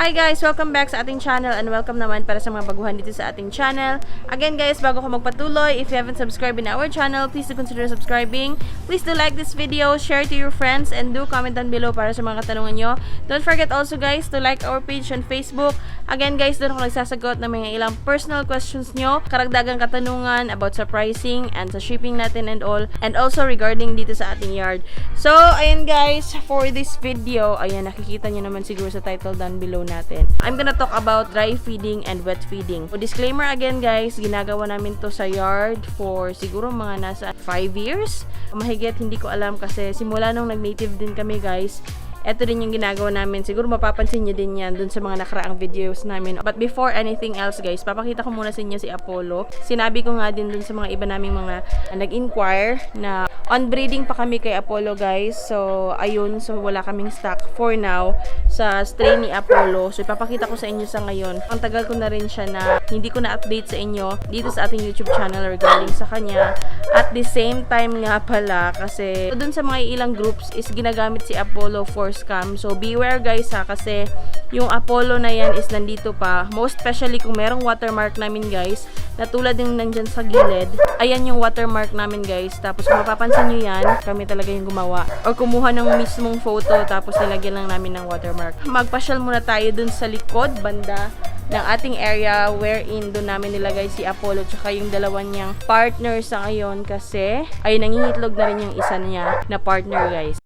Hi guys! Welcome back sa ating channel and welcome naman para sa mga baguhan dito sa ating channel. Again guys, bago ko magpatuloy, if you haven't subscribed in our channel, please do consider subscribing. Please do like this video, share to your friends, and do comment down below para sa mga katanungan nyo. Don't forget also guys to like our page on Facebook. Again guys, doon ako nagsasagot ng mga ilang personal questions nyo, karagdagang katanungan about sa pricing and sa shipping natin and all, and also regarding dito sa ating yard. So, ayan guys, for this video, ayan, nakikita nyo naman siguro sa title down below natin. I'm gonna talk about dry feeding and wet feeding. So, disclaimer again guys, ginagawa namin to sa yard for siguro mga nasa 5 years. Mahigit, hindi ko alam kasi simula nung nag-native din kami guys, ito din yung ginagawa namin. Siguro mapapansin nyo din yan dun sa mga nakaraang videos namin. But before anything else guys, papakita ko muna sa inyo si Apollo. Sinabi ko nga din dun sa mga iba naming mga nag-inquire na on breeding pa kami kay Apollo guys. So ayun, so wala kaming stock for now sa strain ni Apollo. So ipapakita ko sa inyo sa ngayon. Ang tagal ko na rin siya na hindi ko na-update sa inyo dito sa ating YouTube channel regarding sa kanya. At the same time nga pala, kasi dun sa mga ilang groups is ginagamit si Apollo for scam. So beware guys ha, kasi yung Apollo na yan is nandito pa. Most especially kung merong watermark namin guys, na tulad yung nandyan sa gilid. Ayan yung watermark namin guys. Tapos kung mapapansin nyo yan, kami talaga yung gumawa. Or kumuha ng mismong photo tapos nilagyan lang namin ng watermark. Magpasyal muna tayo dun sa likod, banda ng ating area wherein doon namin nilagay si Apollo tsaka yung dalawa niyang partner sa ngayon kasi ay nangingitlog na rin yung isa niya na partner guys.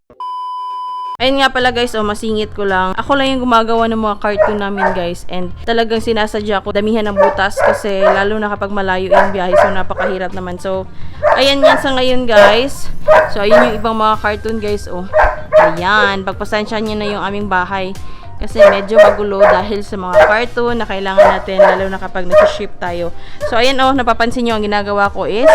Ayun nga pala guys, masingit ko lang. Ako lang yung gumagawa ng mga cartoon namin guys. And talagang sinasadya ko damihan ng butas kasi lalo na kapag malayo yung biyahe. So napakahirap naman. So ayan yan sa ngayon guys. So ayun yung ibang mga cartoon guys. Ayan, pagpasensya niyo na yung aming bahay. Kasi medyo magulo dahil sa mga cartoon na kailangan natin lalo na kapag nag-ship tayo. So ayan napapansin nyo ang ginagawa ko is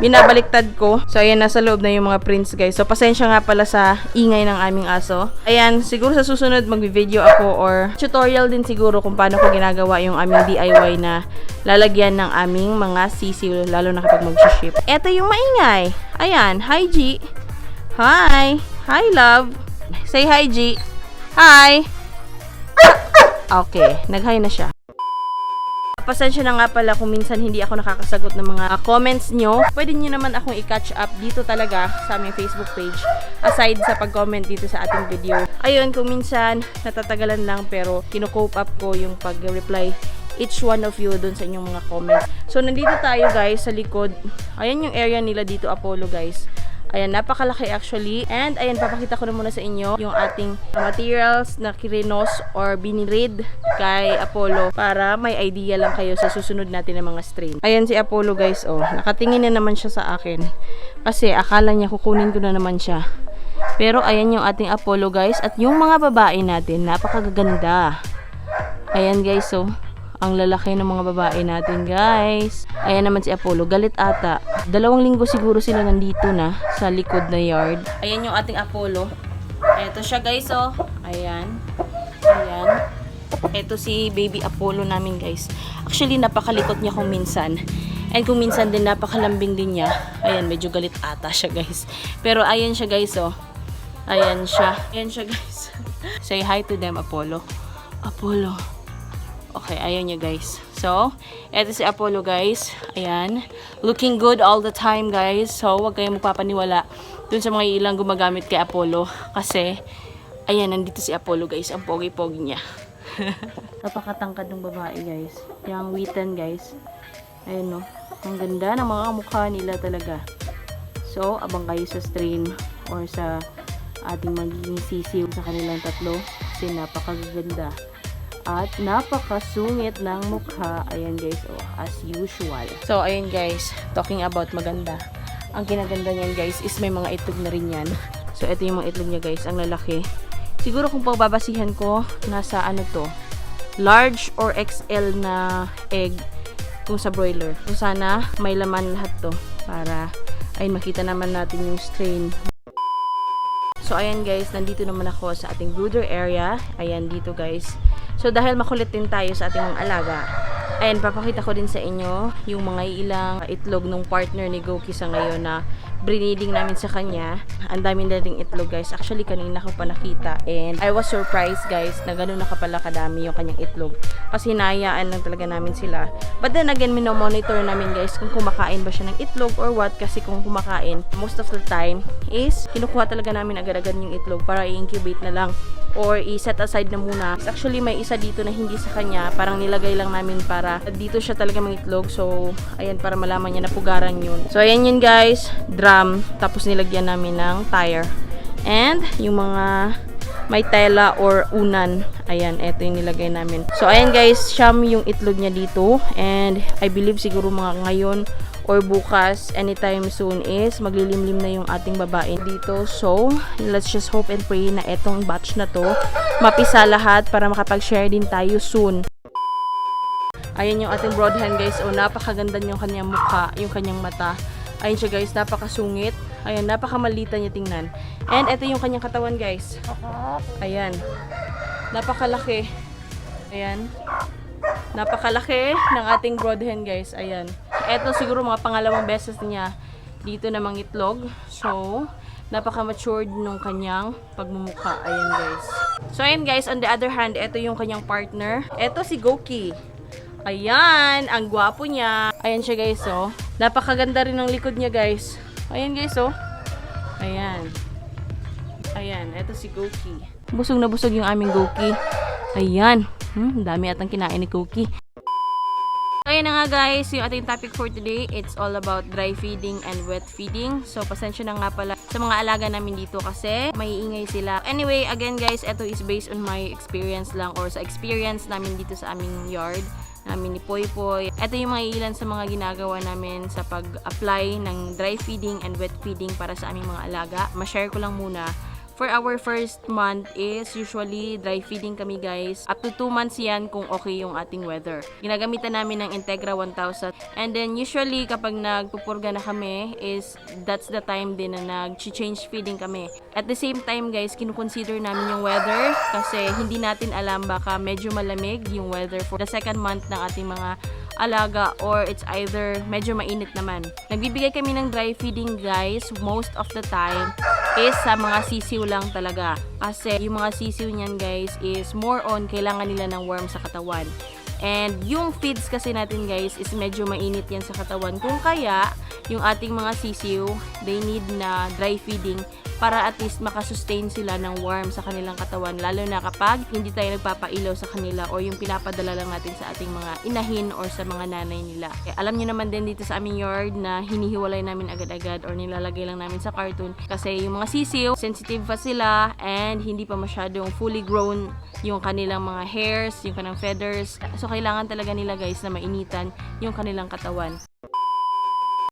binabaliktad ko. So ayan, nasa loob na yung mga prints guys. So pasensya nga pala sa ingay ng aming aso. Ayan, siguro sa susunod mag-video ako or tutorial din siguro kung paano ko ginagawa yung aming DIY na lalagyan ng aming mga sisiw lalo na kapag mag-ship. Eto yung maingay. Ayan, hi G. Hi. Hi love. Say hi G. Hi. Okay, nag-hi na siya. Pasensya na nga pala kung minsan hindi ako nakakasagot ng mga comments nyo. Pwede nyo naman akong i-catch up dito talaga sa aming Facebook page. Aside sa pag-comment dito sa ating video. Ayun, kung minsan natatagalan lang pero kino-cope up ko yung pag-reply each one of you dun sa inyong mga comments. So, nandito tayo guys sa likod. Ayan yung area nila dito, Apollo guys. Ayan, napakalaki actually. And ayan, papakita ko na muna sa inyo yung ating materials na kirinos or binirid kay Apollo para may idea lang kayo sa susunod natin ng mga strain. Ayan si Apollo guys, nakatingin na naman siya sa akin. Kasi akala niya kukunin ko na naman siya. Pero ayan yung ating Apollo guys. At yung mga babae natin, napakaganda. Ayan guys, ang lalaki ng mga babae natin guys. Ayan naman si Apollo, galit ata. 2 linggo siguro sila nandito na sa likod na yard. Ayan yung ating Apollo. Eto siya guys, ayan. Ayan. Eto si baby Apollo namin guys. Actually napakalikot niya kung minsan. And kung minsan din napakalambing din niya. Ayan, medyo galit ata siya guys. Pero ayan siya guys, Ayan siya. Ayan siya guys. Say hi to them, Apollo. Apollo. Okay, ayun niya guys. So, eto si Apollo guys. Ayan. Looking good all the time guys. So, huwag kayong magpapaniwala dun sa mga ilang gumagamit kay Apollo. Kasi, ayan, nandito si Apollo guys. Ang pogi-pogi niya. Napakatangkad ng babae guys. Yung witan guys. Ayun ang ganda ng mga mukha nila talaga. So, abang kayo sa strain or sa ating magiging sisiw sa kanilang tatlo. Kasi napakaganda. At napakasungit ng mukha. Ayan guys, as usual. So, ayan guys, talking about maganda. Ang kinaganda niyan guys is may mga itlog na rin yan. So, ito yung mga itlog niya guys, ang lalaki. Siguro kung pagbabasihan ko, nasa ano to, large or XL na egg kung sa broiler. So, sana may laman lahat to para ayun, makita naman natin yung strain. So, ayan guys, nandito naman ako sa ating brooder area. Ayan, dito guys. So, dahil makulit din tayo sa ating mga alaga, Ayan, papakita ko din sa inyo yung mga ilang itlog ng partner ni Goki sa ngayon na breeding namin sa kanya. Ang daming dating itlog guys. Actually, kanina ko pa nakita. And I was surprised guys na gano'n na kapala kadami yung kanyang itlog. Kasi hinayaan lang talaga namin sila. But then again, minomonitor namin guys kung kumakain ba siya ng itlog or what. Kasi kung kumakain, most of the time is kinukuha talaga namin agad-agad yung itlog para i-incubate na lang. Or i-set aside na muna. Actually, may isa dito na hindi sa kanya. Parang nilagay lang namin para dito siya talaga mangitlog. So, ayan, para malaman niya na pugaran yun. So, ayan yun guys. Drum. Tapos nilagyan namin ng tire. And, yung mga may tela or unan. Ayan, eto yung nilagay namin. So, ayan guys. Siyam yung itlog niya dito. And, I believe siguro mga ngayon or bukas, anytime soon is maglilimlim na yung ating babae dito. So, let's just hope and pray na etong batch na to mapisa lahat para makapag-share din tayo soon. Ayan yung ating broad hen guys. O, napakaganda yung kanyang mukha, yung kanyang mata. Ayan siya guys, napakasungit. Ayan, napakamalita niya tingnan. And eto yung kanyang katawan guys. Ayan. Napakalaki. Ayan. Napakalaki ng ating broad hen guys. Ayan. Eto siguro mga pangalawang beses niya dito na mangitlog. So, napaka-matured nung kanyang pagmumukha. Ayan guys. So, ayan guys. On the other hand, eto yung kanyang partner. Eto si Goki. Ayan. Ang gwapo niya. Ayan siya guys, oh. Napakaganda rin ng likod niya guys. Ayan guys, oh. Ayan. Ayan. Eto si Goki. Busog na busog yung aming Goki. Ayan. Dami atang kinain ni Goki. So, ayan na nga guys, yung ating topic for today, it's all about dry feeding and wet feeding. So, pasensya na nga pala sa mga alaga namin dito kasi maiingay sila. Anyway, again guys, ito is based on my experience lang or sa experience namin dito sa aming yard namin ni Poy Poy. Ito yung mga ilan sa mga ginagawa namin sa pag-apply ng dry feeding and wet feeding para sa aming mga alaga. Ma-share ko lang muna. For our first month is usually dry feeding kami guys. Up to 2 months yan kung okay yung ating weather. Ginagamitan namin ng Integra 1000. And then usually kapag nagpupurga na kami is that's the time din na nag-change feeding kami. At the same time guys, kinukonsider namin yung weather kasi hindi natin alam baka medyo malamig yung weather for the second month ng ating mga alaga or it's either medyo mainit naman. Nagbibigay kami ng dry feeding guys most of the time is sa mga sisiw lang talaga. Kasi yung mga sisiw niyan guys is more on kailangan nila ng warm sa katawan. And yung feeds kasi natin guys is medyo mainit yan sa katawan. Kung kaya, yung ating mga sisiw, they need na dry feeding para at least makasustain sila ng warm sa kanilang katawan. Lalo na kapag hindi tayo nagpapailaw sa kanila o yung pinapadala lang natin sa ating mga inahin or sa mga nanay nila. Alam nyo naman din dito sa aming yard na hinihiwalay namin agad-agad or nilalagay lang namin sa carton. Kasi yung mga sisiw, sensitive pa sila and hindi pa masyadong fully grown yung kanilang mga hairs, yung kanilang feathers. So, kailangan talaga nila guys na mainitan yung kanilang katawan.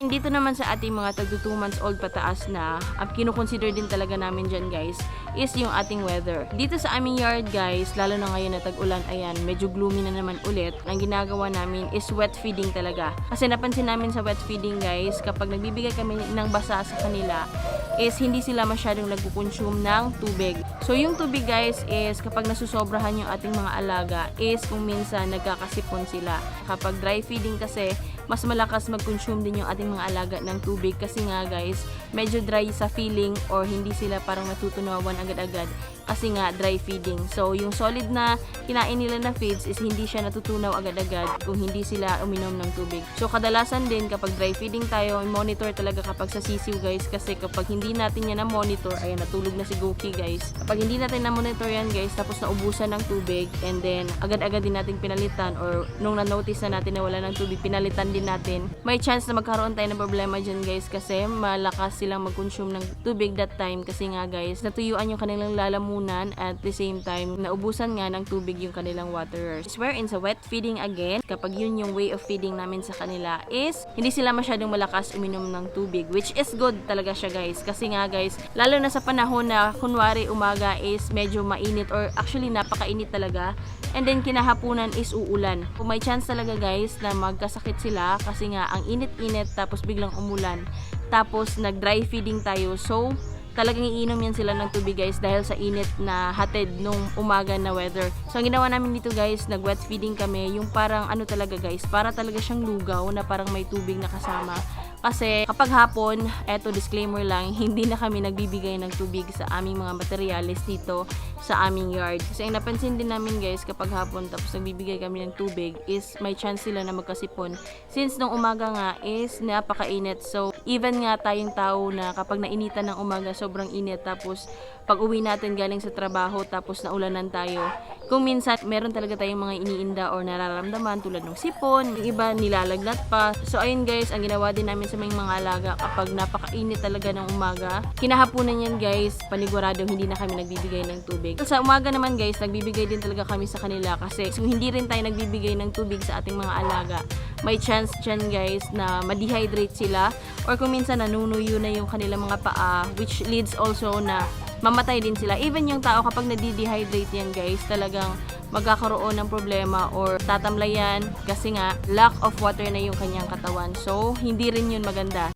Dito naman sa ating mga tag 2 months old pataas na, kinukonsider din talaga namin dyan guys, is yung ating weather. Dito sa aming yard guys, lalo na ngayon na tag-ulan, ayan, medyo gloomy na naman ulit. Ang ginagawa namin is wet feeding talaga. Kasi napansin namin sa wet feeding guys, kapag nagbibigay kami ng basa sa kanila, is hindi sila masyadong nagkukonsume ng tubig. So yung tubig guys is kapag nasusobrahan yung ating mga alaga, is kung minsan nagkakasipon sila. Kapag dry feeding kasi, mas malakas mag-consume din yung ating mga alaga ng tubig kasi nga guys, medyo dry sa feeling or hindi sila parang natutunawan agad-agad kasi nga dry feeding. So, yung solid na kinain nila na feeds is hindi siya natutunaw agad-agad kung hindi sila uminom ng tubig. So, kadalasan din kapag dry feeding tayo, monitor talaga kapag sa sisiw guys kasi kapag hindi natin yan na-monitor, ayan, natulog na si Goki guys. Kapag hindi natin na-monitor yan guys, tapos naubusan ng tubig and then agad-agad din natin pinalitan or nung na-notice na natin na wala ng tubig, pinalitan din natin, may chance na magkaroon tayo ng problema dyan guys kasi malakas silang mag-consume ng tubig that time kasi nga guys, natuyuan yung kanilang lalamunan at the same time, naubusan nga ng tubig yung kanilang waterers. Wherein sa wet feeding again, kapag yun yung way of feeding namin sa kanila is, hindi sila masyadong malakas uminom ng tubig, which is good talaga siya guys. Kasi nga guys, lalo na sa panahon na kunwari umaga is medyo mainit or actually napakainit talaga. And then kinahapunan is uulan. Kung may chance talaga guys na magkasakit sila kasi nga ang init-init tapos biglang umulan. Tapos nag-dry feeding tayo. So, talagang iinom yan sila ng tubig guys dahil sa init na hatid nung umaga na weather. So ang ginawa namin dito guys, nag-wet feeding kami, yung parang ano talaga guys, para talaga siyang lugaw na parang may tubig na kasama. Kasi kapag hapon, eto disclaimer lang, hindi na kami nagbibigay ng tubig sa aming mga materyales dito sa aming yard. Kasi ang napansin din namin guys, kapag hapon tapos nagbibigay kami ng tubig is may chance sila na magkasipon. Since nung umaga nga is napakainit. So even nga tayong tao na kapag nainitan ng umaga, sobrang init. Tapos pag uwi natin galing sa trabaho tapos naulanan tayo, kung minsan meron talaga tayong mga iniinda or nararamdaman tulad ng sipon, yung iba nilalagnat pa. So ayun guys, ang ginawa din namin sa mga alaga kapag napakainit talaga ng umaga, kinahaponan yan guys, paniguradong hindi na kami nagbibigay ng tubig. Sa umaga naman guys, nagbibigay din talaga kami sa kanila kasi kung hindi rin tayo nagbibigay ng tubig sa ating mga alaga, may chance dyan guys na ma-dehydrate sila or kung minsan nanunuyo na yung kanilang mga paa, which leads also na mamatay din sila. Even yung tao kapag nadi-dehydrate yan guys, talagang magkakaroon ng problema or tatamlayan kasi nga lack of water na yung kanyang katawan. So, hindi rin yun maganda.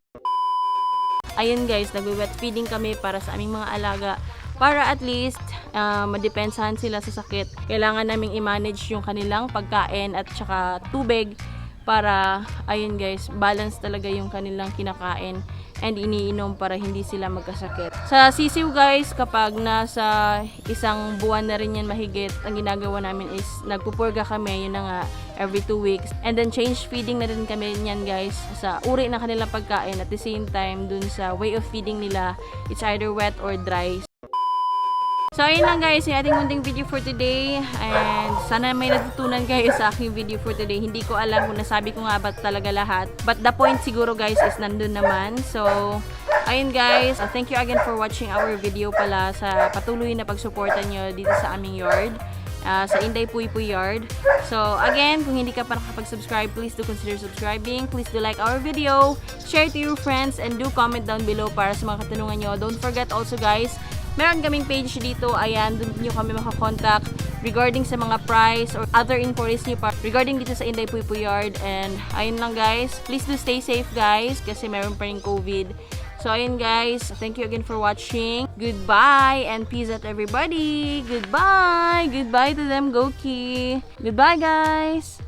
Ayun guys, nagwe-wet feeding kami para sa aming mga alaga para at least madepensahan sila sa sakit. Kailangan naming i-manage yung kanilang pagkain at saka tubig para, ayun guys, balance talaga yung kanilang kinakain and iniinom para hindi sila magkasakit. Sa sisiw guys, kapag nasa isang buwan na rin yan mahigit, ang ginagawa namin is nagpupurga kami, yun na nga, every 2 weeks. And then change feeding na din kami niyan guys sa uri ng kanilang pagkain at the same time dun sa way of feeding nila, it's either wet or dry. So, ayun lang guys, yung ating munting video for today. And sana may natutunan kayo sa aking video for today. Hindi ko alam kung nasabi ko nga ba talaga lahat. But the point siguro guys is nandun naman. So, ayun guys, thank you again for watching our video pala sa patuloy na pagsuporta nyo dito sa aming yard. Sa Inday Puy Puy Yard. So, again, kung hindi ka pa nakapag-subscribe, please do consider subscribing. Please do like our video, share to your friends, and do comment down below para sa mga katanungan nyo. Don't forget also guys, meron kaming page dito, ayan, doon nyo kami makakontakt regarding sa mga price or other inquiries nyo pa regarding dito sa Inday Puy Puy Yard. And ayun lang guys, please do stay safe guys kasi meron pa rin COVID. So ayun guys, thank you again for watching. Goodbye and peace out everybody. Goodbye. Goodbye to them, Goki. Goodbye guys.